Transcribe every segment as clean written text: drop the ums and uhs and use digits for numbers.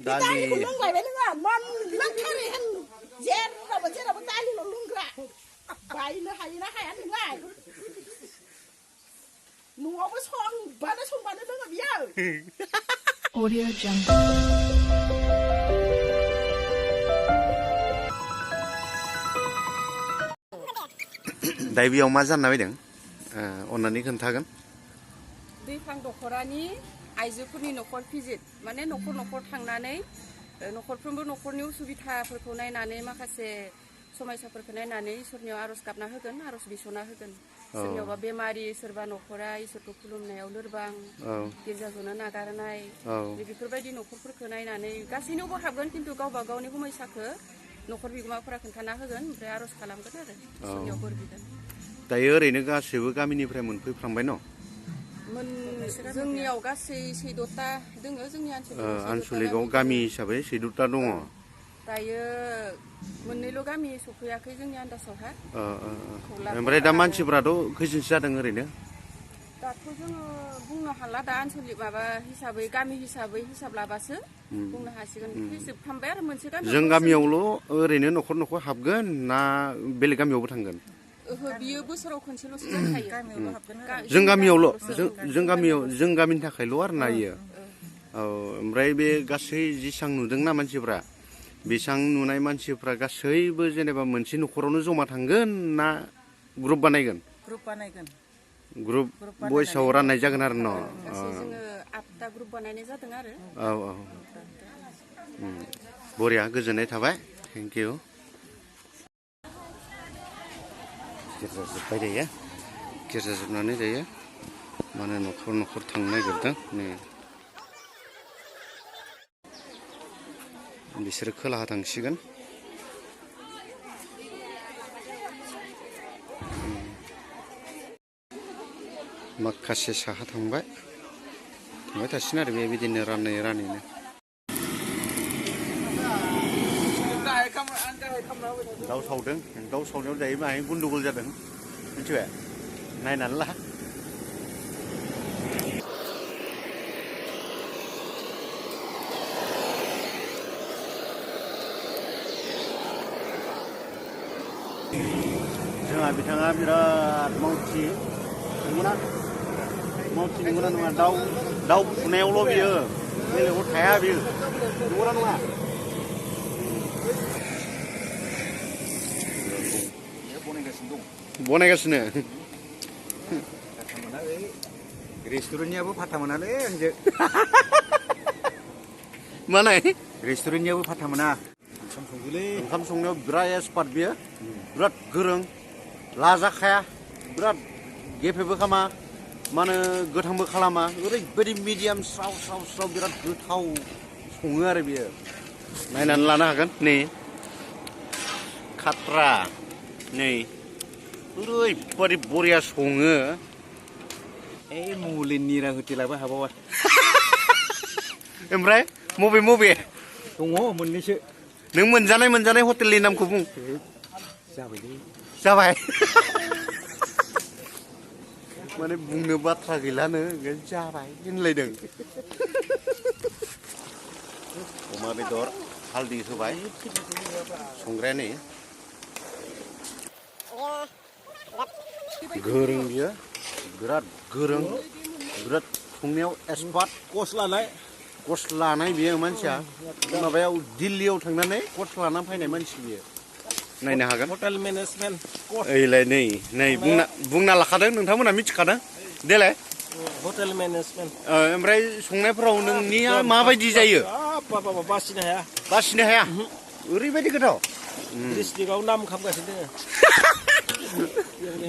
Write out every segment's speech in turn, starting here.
दालि लोंबायबाय नोङो मन लोंथारै होन जेरावबो जेरावबो दालिल' लोंग्रा बायनो हायोना हाया नोंलाय न'आवबो संबानो लोङो बियो Audio Jungle. दायो बेयाव मा जाना फैदों अननानै खोन्थागोन दैखां दख'रानि आइजोफोरनि न'खर भिजिट माने न'खर न'खर थांनानै न'खरफ्रोमबो न'खरनि उसुबिदाफोरखौ नायनानै माखासे समायसाफोरखौ नायनानै इसोरनियाव आर'ज गाबना होगोन आर'ज बिस'ना होगोन सोरनियावबा बेमारि सोरबा न'खरा इसोरखौ खुलुमनायाव लोरबां गिर्जा जनो नागारनाय बेफोरबायदि न'खरफोरखौ नायनानै गासैनियावबो हाबगोन खिन्थु गावबा गावनि समयसाखौ न'खर बिगोमाफोरा खोन्थाना होगोन ओमफ्राय आर'ज खालामगोन आरो इसोरनियाव बोर बिगोन दायो ओरैनो गासैबो गामिनिफ्राय मोनफैफ्रांबाय न' जोंनियाव गासै 14ता दोङो जोंनि आनसलिकआव गामि हिसाबै 14ता दङ दायो मोननैल' गामि सफैयाखै जोंनि आन्दासावहा ओमफ्राय दा मानसिफोराथ' खैजोनसो जादों ओरैनो दाथ' जोङो बुंनो हाला दा आनसलिक माबा हिसाबै गामि हिसाबै हिसाब लाबासो बुंनो हासिगोन जोबफ्रामबाय आरो मोनसे गामि जों गामियावल' ओरैनो न'खर न'खर हाबगोन ना बेलेग गामियावबो थांगोन ओहो बियो बोसोराव खनसेल'सो जाखायो जों गामियावल' जों गामिनि थाखायल' आरो ना इयो औ ओमफ्राय बे गासै जेसां नुदोंना मानसिफ्रा बेसां नुनाय मानसिफ्रा गासैबो जेनेबा मोनसे न'खरावनो जमा थांगोन ना ग्रुप बानायगोन ग्रुप बयसाव राननाय जागोन आरो न' जोङो 8ता ग्रुप बानायनाय जादों आरो औ बरिया गोजोननाय थाबाय थेंक इउ गिर्जा जोब्बाय दायो गिर्जा जोबनानै दायो माने न'खर न'खर थांनो नागिरदों नै बिसोरो खोलाहा थांसिगोन माखासे साहा थांबाय थासिगोन आरो बेबायदिनो रानैनो दाउ सावदों दाउ सावनायाव दायो बाहाय गन्डगल जादों मिथिबाय नायनानै ला जोंहा बिथाङा बिराद मावथि नंगौना नङा दाउ फुनायावल' बियो बेलेगाव थाया बियो नंगौना नङा बनायगासिनो रेस्टुरेन्टनियाबो फाथा मोनालै आंजों मानाय रेस्टुरेन्टनियाबो फाथा मोना ओंखाम संनायाव बिराद एक्सपार्ट बियो बिराद गोरों लाजाखाया बिराद गेफेबो खामा मा होनो गोथांबो खालामा ओरैबायदि मिडियाम स्राव बिराद गोथाव सङो आरो बियो नायनानै लानो हागोन नै खात्रा नै ओरैबादि बरिया सङो ओइ मुलिनि निरा हटेलाबो हाबावा ओमफ्राय मबे दङ मोननैसो नों मोनजानाय हटेलनि नामखौ बुं जाबाय माने बुंनो बाथ्रा गैलानो जाबाय होनलायदों अमा बेदर हालदै होबाय संग्राया नै गोरों बियो बिराद गोरों बिराद संनायाव एक्सपार्ट कर्स लानाय बियो मानसिया माबायाव दिल्लीयाव थांनानै कर्स लानानै फैनाय मानसि बियो नायनो हागोन हटेल मेनेजमेन्ट ओइलाय नै बुंना लाखादों नोंथांमोना मिथिखादों देलाय हटेल मेनेजमेन्ट ओमफ्राय संनायफोराव नोंनिया माबायदि जायो बासिनो हाया ओरैबायदि गोथाव डिस्ट्रिक्टआव नाम खालामगासिनो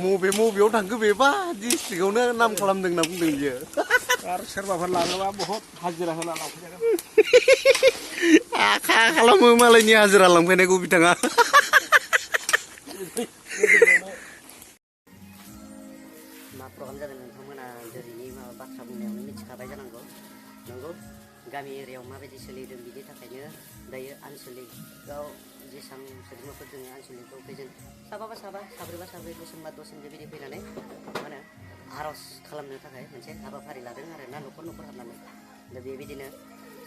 मबेयाव थांखो बेबा डिस्ट्रिक्टआवनो नाम खालामदों होनना बुंदों बियो आरो सोरबाफोर लाङोबा बहुत हाजिरा होना लांफैजागोन आखा खालामो मालायनि हाजिरा लांफैनायखौ बिथाङा मा प्रग्राम जादों नोंथांमोना दिनैनि माबा बाथ्रा बुंनायावनो मिथिखाबाय जानांगौ नंगौ गामि एरियायाव माबायदि सोलिदों बिनि थाखायनो दायो आनसलिकआव जेसां सोद्रोमाफोर दङ आनसलिकआव फैजों साब्रैबा साब्रै दसजनबा दसजन बेबायदि फैनानै मा होनो आर'ज खालामनो थाखाय मोनसे हाबाफारि लादों आरो ना न'खर हाबनानै दा बेबायदिनो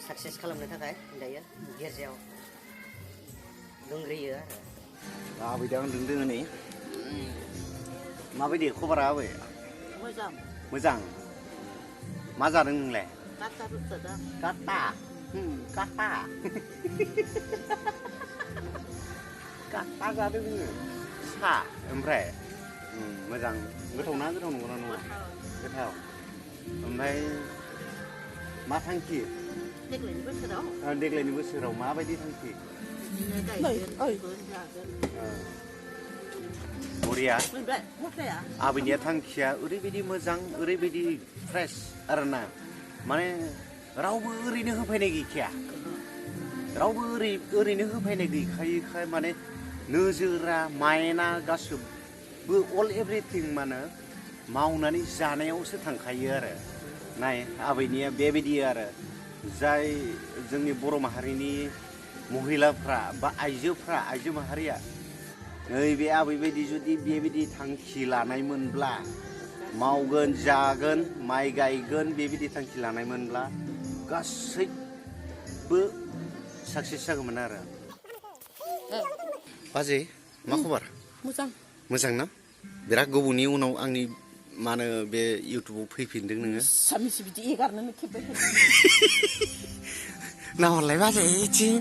साक्सेस खालामनो थाखाय दायो गिर्जायाव दंग्रोयो आरो आबै दा उन्दुदों नै माबायदि खबरा आबै मोजां मोजां मा जादों नोंलाय काटा रुटदा काटा काटा काटा जादों नोङो सा ओमफ्राय मोजां गोथाव नंगौना नङा गोथाव ओमफ्राय मा थांखि देग्लायनि बोसोराव देग्लायनि बोसोराव माबायदि थांखि बरिया मोनबाय मस्लाया आबैनिया थांखिया ओरैबायदि मोजां ओरैबायदि फ्रेस आरोना माने रावबो ओरैनो होफैनाय गैखाया रावबो ओरैनो होफैनाय गैखायखाय माने नोजोरा माइना गासैबो अल एभ्रिथिं माने मावनानै जानायावसो थांखायो आरो नाय आबैनिया बेबायदि आरो जाय जोंनि बर' माहारिनि महिलाफ्रा बा आइजो माहारिया नैबे आबै बायदि जुदि बेबायदि थांखि लानायमोनब्ला मावगोन जागोन माइ गायगोन बेबायदि थांखि लानायमोनब्ला गासैबो साक्सेस जागौमोन आरो बाजै मा खबर मोजां ना बिराद गोबावनि उनाव आंनि मा होनो बे इउटुबाव फैफिनदों नोङो सामिसि बिदि एगारनोनो खेबबाय नाहरलाय बाजै इथिं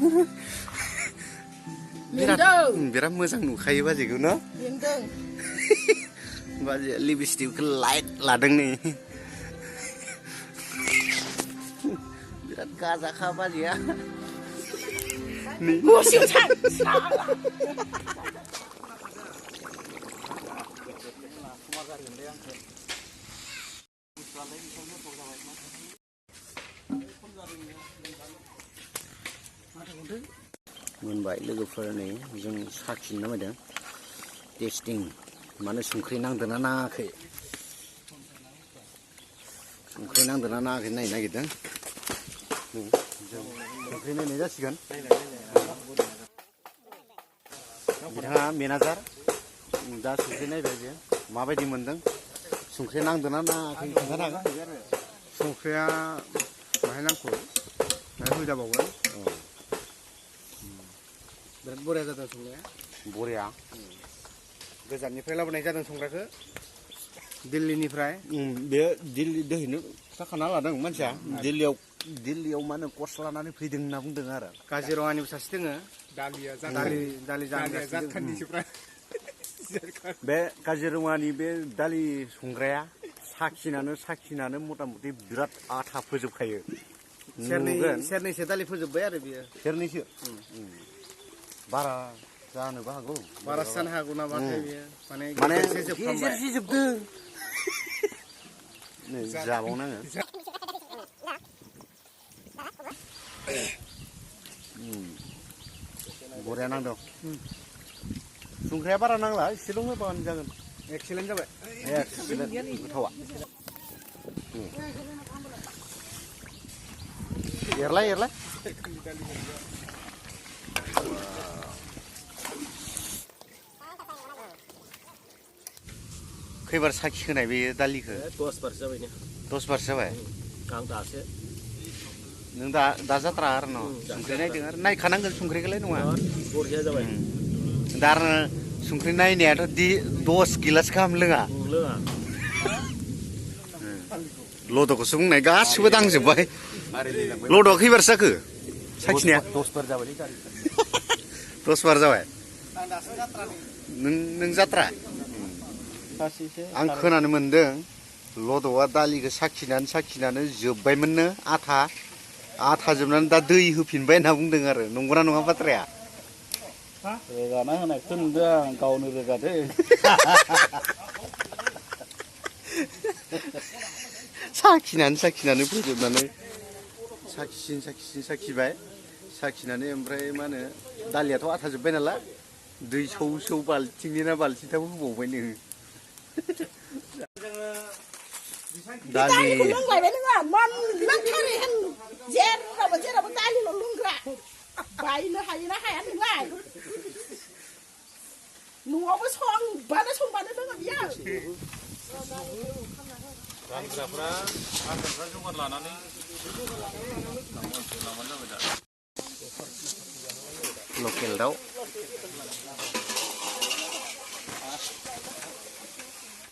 बिराद मोजां नुखायो बाजैखौ न बेंदों बाजैया लिपस्टिकखौ लाइट लादों नै बिराद गाजाखा बाजैया मोसियाव थां साला मोनबाय लोगोफोर नै जों साखिनो नामायदों टेस्टिं माने संख्रि नांदोंना नाङाखै संख्रि नांदोंना नाङाखै नायनो नागिरदों संख्रि नायनाय जासिगोन बिथाङा मेनेजार दा संख्रि नायबाय बेयो माबायदि मोनदों संख्रि नांदोंना नाङाखै खोन्थानो हागोन संख्रिया बाहाय नांगौ होजाबावगोन बिराद बरिया जादों संनाया बरिया गोजाननिफ्राय लाबोनाय जादों संग्राखौ दिल्लीनिफ्राय बे दिल्ली दोहैनो जाखाना लादों मानसिया दिल्लीयाव मा होनो कर्स लानानै फैदों होनना बुंदों आरो काजिरङानिबो सासे दोङो दालि जाथखान्दिसोफ्रा बे काजिरङानि बे दालि संग्राया साखिनानो मथा मथि बिराद आथा फोजोबखायो सेरनैसो दालि फोजोबबाय आरो बियो सेरनैसो बारा जानोबो हागौ बारासो जानो हागौ नामा बियो माने जोबफ्रामबाय गेजेरसो जोबदों नै जाबावनाङो बरिया नांदों संख्रिया बारा नांला एसेल' होबानो जागोन एक्सिलेन्ट जाबाय एक्सिलेन्ट गोथावा एरलाय खैबार साखि होनाय बे दालिखौ 10 बारसो जाबाय 10 बारसो जाबाय आं दासो नों दा जाथ्रा आरो न संख्रि नायदों आरो नायखानांगोन संख्रिखौलाय नङा बरिया जाबाय दा आरो संख्रि नायनायाथ' 10 गिलास गाहाम लोङा लद'खौसो बुंनाय गासिबो दांजोब्बाय लद'आ खैबार जाखो साखिनाया 10 बार जाबाय 10 बार जाबाय नों जात्रा आं खोनानो मोनदों लद'आ दालिखौ साखिनानै जोब्बायमोननो आथा जोबनानै दा दै होफिनबाय होनना बुंदों आरो नंगौना नङा बाथ्राया रोगाना होनायखौ नुदों आं गावनो रोगादों साखिनानै फोजोबनानै साखिबाय साखिनानै ओमफ्राय मा होनो दालियाथ' आथा जोब्बाय नालाय दै सौ बाल्थिंनि ना बाल्थिंथाम होबावबाय नोङो दालिखौ लोंलायबाय नोङो मोनलांथारो जेरावबो दालिल' लोंग्रा बायनो हायोना हाया नोंलाय न'आवबो संबानो लोङो बियो रानग्राफ्रा जगार लानानै लकेल दाउ